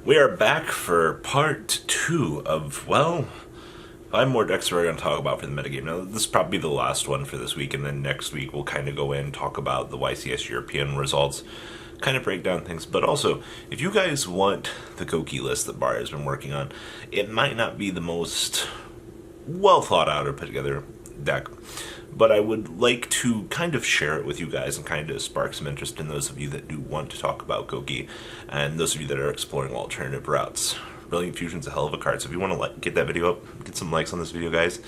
We are back for part 2 of, well, 5 more decks we're going to talk about for the metagame. Now, this is probably the last one for this week, and then next week we'll kind of go in and talk about the YCS European results, kind of break down things. But also, if you guys want the Goki list that Bar has been working on, it might not be the most well thought out or put together deck, but I would like to kind of share it with you guys and kind of spark some interest in those of you that do want to talk about Goki, and those of you that are exploring alternative routes. Brilliant Fusion's a hell of a card, so if you want to get that video up, get some likes on this video, guys,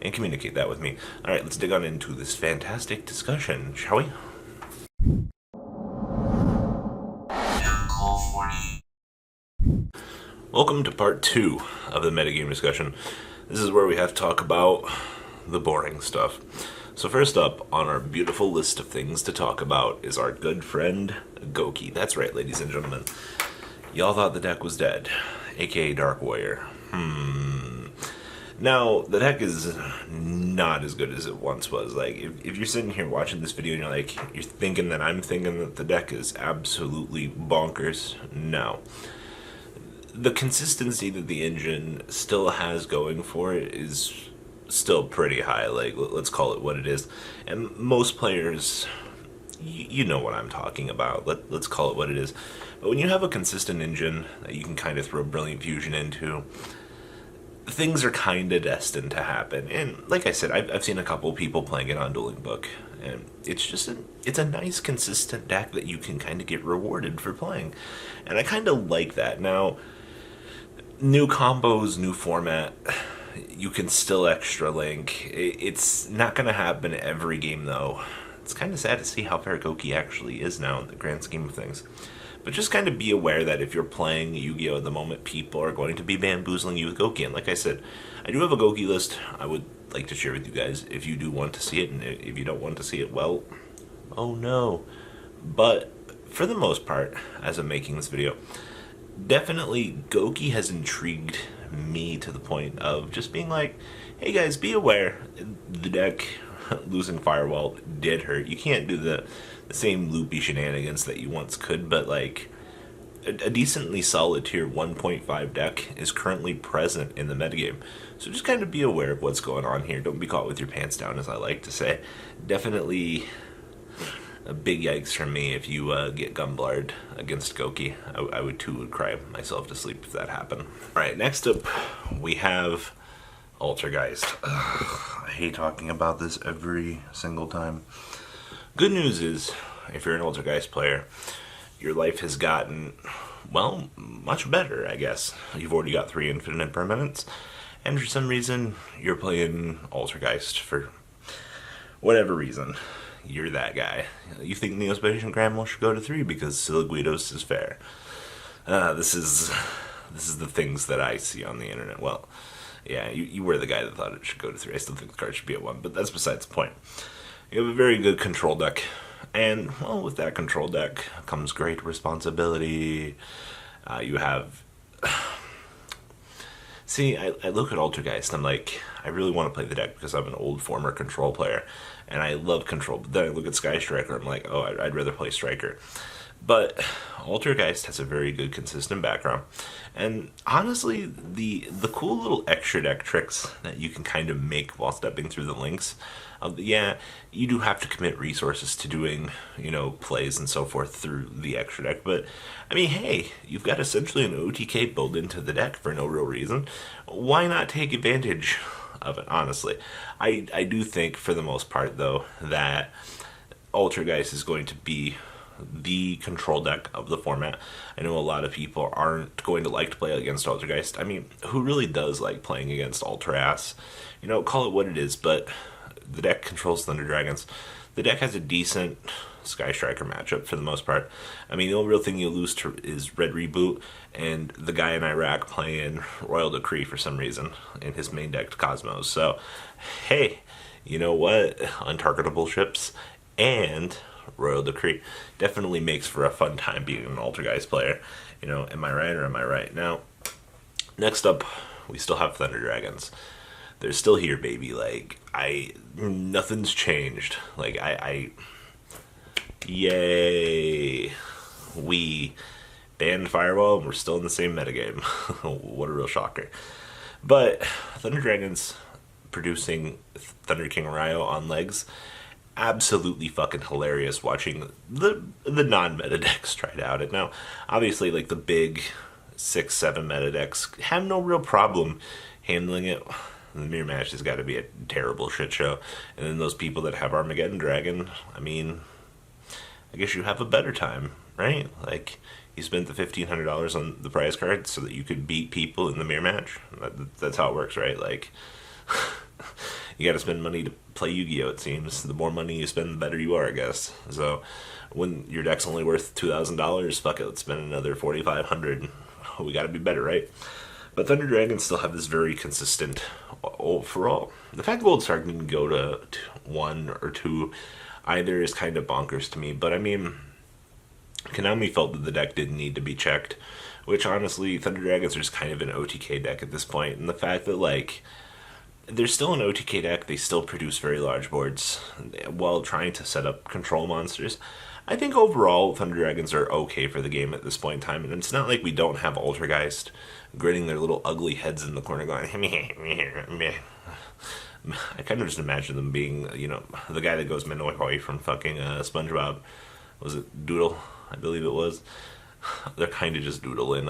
and communicate that with me. Alright, let's dig on into this fantastic discussion, shall we? Welcome to part 2 of the metagame discussion. This is where we have to talk about the boring stuff. So first up on our beautiful list of things to talk about is our good friend Goki. That's right, ladies and gentlemen. Y'all thought the deck was dead, aka Dark Warrior. Now, the deck is not as good as it once was. Like, if you're sitting here watching this video and you're thinking that I'm thinking that the deck is absolutely bonkers, no. The consistency that the engine still has going for it is still pretty high. Like, let's call it what it is. And most players, you know what I'm talking about. Let's call it what it is. But when you have a consistent engine that you can kind of throw Brilliant Fusion into, things are kind of destined to happen. And like I said, I've seen a couple people playing it on Dueling Book, and it's just it's a nice consistent deck that you can kind of get rewarded for playing. And I kind of like that. Now, new combos, new format, you can still extra link. It's not going to happen every game, though. It's kind of sad to see how fair Goki actually is now in the grand scheme of things. But just kind of be aware that if you're playing Yu-Gi-Oh! At the moment, people are going to be bamboozling you with Goki. And like I said, I do have a Goki list I would like to share with you guys if you do want to see it. And if you don't want to see it, well, oh no. But for the most part, as I'm making this video, definitely Goki has intrigued me to the point of just being like, hey guys, be aware, the deck losing Firewall did hurt. You can't do the same loopy shenanigans that you once could, but like a decently solid tier 1.5 deck is currently present in the metagame. So just kind of be aware of what's going on here. Don't be caught with your pants down, as I like to say. Definitely a big yikes from me if you get Gumblarred against Goki. I would cry myself to sleep if that happened. Alright, next up we have Altergeist. I hate talking about this every single time. Good news is, if you're an Altergeist player, your life has gotten, well, much better, I guess. You've already got 3 infinite permanents, and for some reason, you're playing Altergeist for whatever reason. You're that guy. You think Neospatian Grandma should go to 3 because Siliguidos is fair. This is the things that I see on the internet. Well, yeah, you were the guy that thought it should go to 3. I still think the card should be at 1, but that's besides the point. You have a very good control deck, and, well, with that control deck comes great responsibility. You have... See, I look at Altergeist, and I'm like, I really want to play the deck because I'm an old former control player, and I love control. But then I look at Sky Striker, I'm like, oh, I'd rather play Striker. But Altergeist has a very good, consistent background. And honestly, the cool little extra deck tricks that you can kind of make while stepping through the links, yeah, you do have to commit resources to doing, plays and so forth through the extra deck. But, I mean, hey, you've got essentially an OTK built into the deck for no real reason. Why not take advantage of it, honestly? I do think, for the most part, though, that Altergeist is going to be the control deck of the format. I know a lot of people aren't going to like to play against Altergeist. I mean, who really does like playing against Alterass? Call it what it is, but the deck controls Thunder Dragons. The deck has a decent Sky Striker matchup for the most part. I mean, the only real thing you lose to is Red Reboot and the guy in Iraq playing Royal Decree for some reason in his main deck Cosmos. So, hey, you know what? Untargetable ships and Royal Decree definitely makes for a fun time being an Altergeist player. Am I right or am I right? Now, next up, we still have Thunder Dragons. They're still here, baby. Like, nothing's changed. Like, yay. We banned Firewall, and we're still in the same metagame. What a real shocker. But Thunder Dragons producing Thunder King Ryo on legs, absolutely fucking hilarious watching the non-meta decks try it out. And now, obviously, like the big 6-7 meta decks have no real problem handling it. The mirror match has got to be a terrible shit show. And then those people that have Armageddon Dragon, I mean, I guess you have a better time, right? Like, you spent the $1,500 on the prize card so that you could beat people in the mirror match. That's how it works, right? Like, you got to spend money to play Yu-Gi-Oh, it seems. The more money you spend, the better you are, I guess. So, when your deck's only worth $2,000, fuck it, let's spend another $4,500. We got to be better, right? But Thunder Dragons still have this very consistent overall. The fact Gold Star didn't go to 1 or 2 either is kind of bonkers to me. But I mean, Konami felt that the deck didn't need to be checked, which honestly, Thunder Dragons are just kind of an OTK deck at this point. And the fact that, like, they're still an OTK deck, they still produce very large boards while trying to set up control monsters. I think overall, Thunder Dragons are okay for the game at this point in time, and it's not like we don't have Altergeist grinning their little ugly heads in the corner going, I kind of just imagine them being, you know, the guy that goes Manoy from fucking SpongeBob. Was it Doodle? I believe it was. They're kind of just Doodle in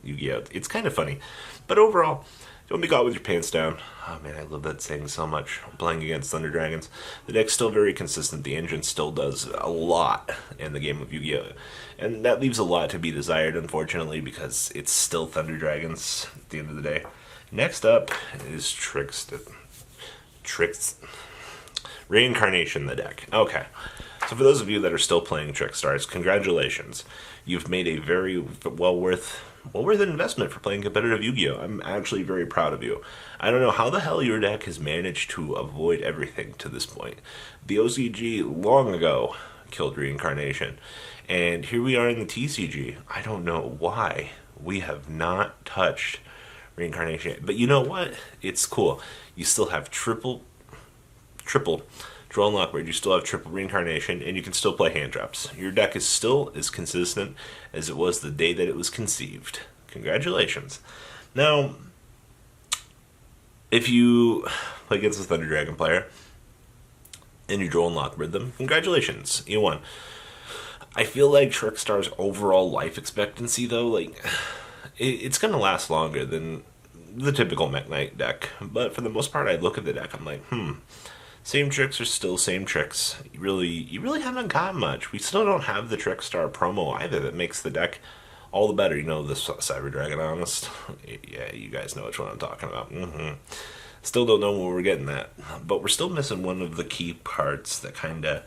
Yu-Gi-Oh! It's kind of funny. But overall, don't be caught with your pants down. Oh man, I love that saying so much. Playing against Thunder Dragons. The deck's still very consistent. The engine still does a lot in the game of Yu-Gi-Oh! And that leaves a lot to be desired, unfortunately, because it's still Thunder Dragons at the end of the day. Next up is Trickster. Reincarnation, the deck. Okay. So for those of you that are still playing Trickstars, congratulations. You've made a very well worth an investment for playing competitive Yu-Gi-Oh! I'm actually very proud of you. I don't know how the hell your deck has managed to avoid everything to this point. The OCG long ago killed Reincarnation, and here we are in the TCG. I don't know why we have not touched Reincarnation. But you know what? It's cool. You still have triple Draw and Lockbird, you still have triple Reincarnation, and you can still play hand drops. Your deck is still as consistent as it was the day that it was conceived. Congratulations. Now, if you play against a Thunder Dragon player, and you draw and Lockbird them, congratulations, you won. I feel like Trickstar's overall life expectancy, though, like, it's going to last longer than the typical Mech Knight deck. But for the most part, I look at the deck, I'm like, same tricks are still same tricks. You really haven't got much. We still don't have the Trickstar promo either that makes the deck all the better. You know, the Cyber Dragon Honest? Yeah, you guys know which one I'm talking about. Still don't know where we're getting that. But we're still missing one of the key parts that kind of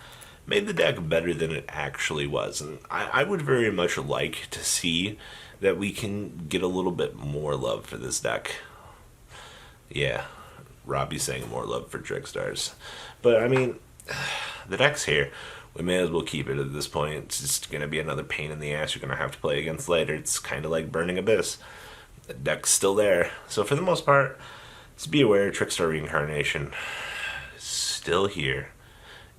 made the deck better than it actually was. And I would very much like to see that we can get a little bit more love for this deck. Yeah. Robbie's saying more love for Trickstars. But, I mean, the deck's here. We may as well keep it at this point. It's just going to be another pain in the ass you're going to have to play against later. It's kind of like Burning Abyss. The deck's still there. So, for the most part, just be aware, Trickstar Reincarnation is still here.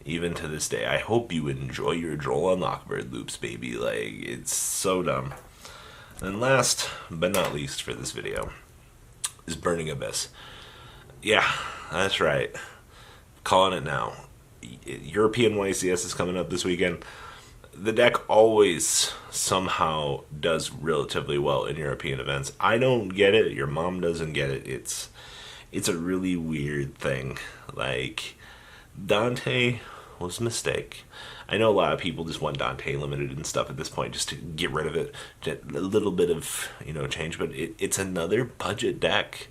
Even to this day. I hope you enjoy your Droll on Lockbird loops, baby. Like, it's so dumb. And last, but not least for this video, is Burning Abyss. Yeah, that's right. Calling it now. European YCS is coming up this weekend. The deck always somehow does relatively well in European events. I don't get it. Your mom doesn't get it. It's a really weird thing. Like, Dante was a mistake. I know a lot of people just want Dante limited and stuff at this point just to get rid of it. A little bit of, change. But it's another budget deck.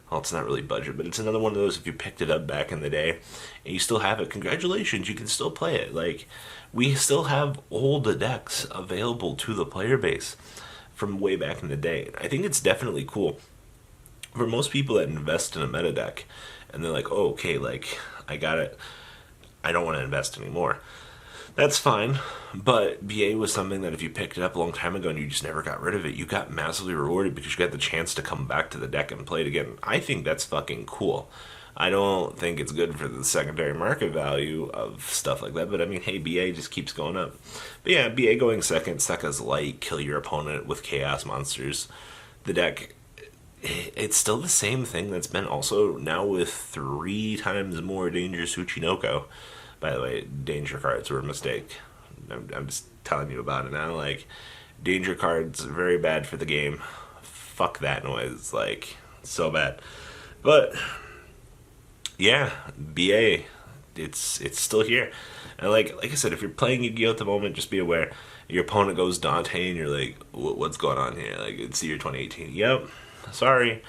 Well, it's not really budget, but it's another one of those if you picked it up back in the day and you still have it, congratulations, you can still play it. Like, we still have old decks available to the player base from way back in the day. I think it's definitely cool. For most people that invest in a meta deck and they're like, oh, okay, like, I got it, I don't want to invest anymore. That's fine, but BA was something that if you picked it up a long time ago and you just never got rid of it, you got massively rewarded because you got the chance to come back to the deck and play it again. I think that's fucking cool. I don't think it's good for the secondary market value of stuff like that, but I mean, hey, BA just keeps going up. But yeah, BA going second, Sekka's Light, kill your opponent with Chaos Monsters. The deck, it's still the same thing that's been also now with 3 times more Dangerous Uchinoko. By the way, danger cards were a mistake. I'm just telling you about it now. Like, danger cards, very bad for the game. Fuck that noise. Like, so bad. But yeah, BA, it's still here. And like I said, if you're playing Yu-Gi-Oh at the moment, just be aware. Your opponent goes Dante, and you're like, what's going on here? Like, it's the year 2018. Yep, sorry.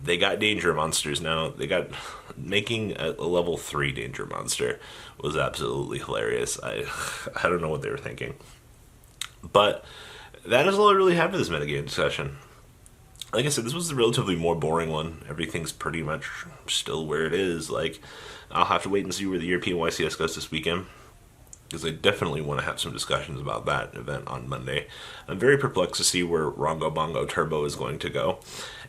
They got danger monsters now. They got making a level 3 danger monster was absolutely hilarious. I don't know what they were thinking. But that is all I really have for this metagame discussion. Like I said, this was a relatively more boring one. Everything's pretty much still where it is. Like, I'll have to wait and see where the European YCS goes this weekend, because I definitely want to have some discussions about that event on Monday. I'm very perplexed to see where Rongo Bongo Turbo is going to go.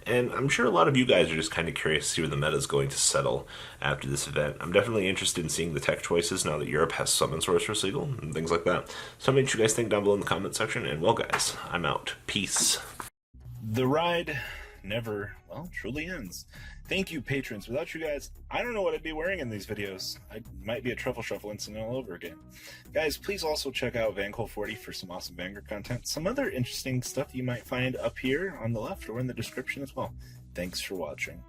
And I'm sure a lot of you guys are just kind of curious to see where the meta is going to settle after this event. I'm definitely interested in seeing the tech choices now that Europe has Summon Sorceress Legal and things like that. So tell me what you guys think down below in the comment section. And well, guys, I'm out. Peace. The ride never, well, truly ends. Thank you, patrons. Without you guys, I don't know what I'd be wearing in these videos. I might be a Truffle Shuffle incident all over again. Guys, please also check out VanCole40 for some awesome Vanguard content. Some other interesting stuff you might find up here on the left or in the description as well. Thanks for watching.